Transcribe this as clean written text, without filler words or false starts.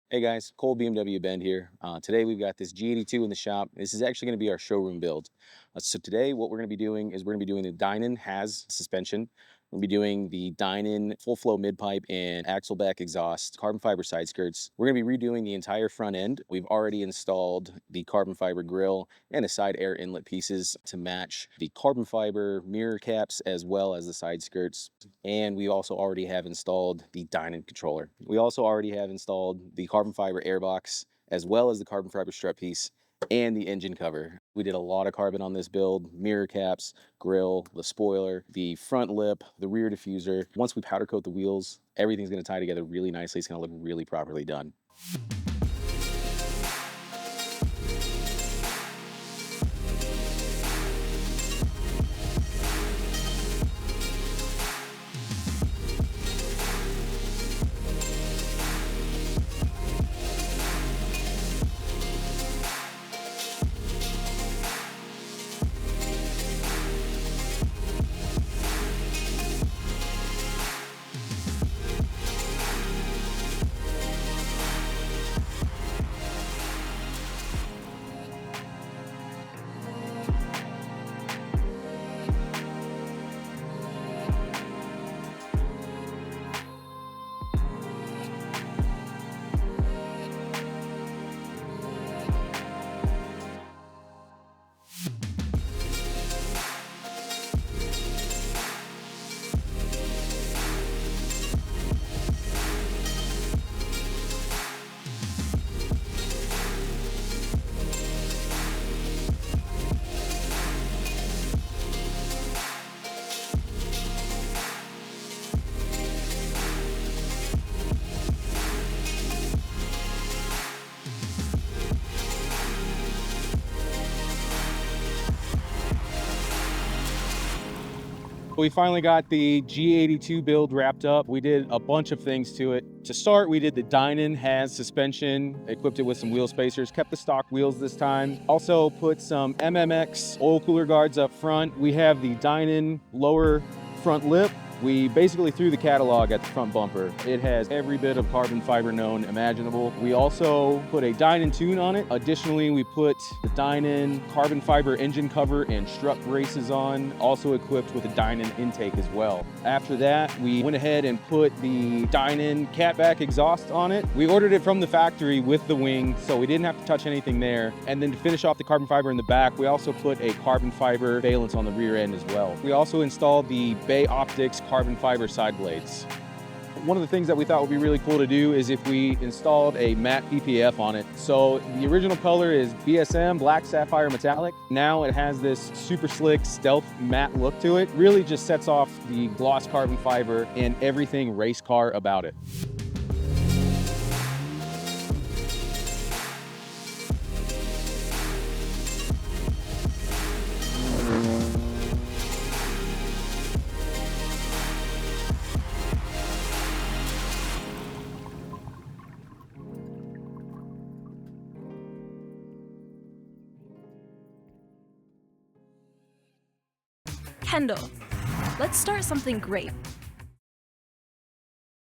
Hey guys, Cole BMW Bend here. Today we've got this G82 in the shop. This is actually going to be our showroom build. So today what we're going to be doing is we're going to be doing the Dinan has suspension. We're going to be doing the Dinan full flow midpipe and axle back exhaust, carbon fiber side skirts. We're going to be redoing the entire front end. We've already installed the carbon fiber grille and the side air inlet pieces to match the carbon fiber mirror caps as well as the side skirts. And we also already have installed the Dinan controller. We also already have installed the carbon fiber airbox as well as the carbon fiber strut piece and the engine cover. We did a lot of carbon on this build: mirror caps, grille, the spoiler, the front lip, the rear diffuser. Once we powder coat the wheels, everything's going to tie together really nicely. It's going to look really properly done. We finally got the G82 build wrapped up. We did a bunch of things to it. To start, we did the Dinan has suspension, equipped it with some wheel spacers, kept the stock wheels this time. Also put some MMX oil cooler guards up front. We have the Dinan lower front lip. We basically threw the catalog at the front bumper. It has every bit of carbon fiber known imaginable. We also put a Dinan tune on it. Additionally, we put the Dinan carbon fiber engine cover and strut braces on, also equipped with a Dinan intake as well. After that, we went ahead and put the Dinan catback exhaust on it. We ordered it from the factory with the wing, so we didn't have to touch anything there. And then to finish off the carbon fiber in the back, we also put a carbon fiber valence on the rear end as well. We also installed the Bay Optics carbon fiber side blades. One of the things that we thought would be really cool to do is if we installed a matte PPF on it. So the original color is BSM, black sapphire metallic. Now it has this super slick stealth matte look to it. Really just sets off the gloss carbon fiber and everything race car about it. Kendall, let's start something great.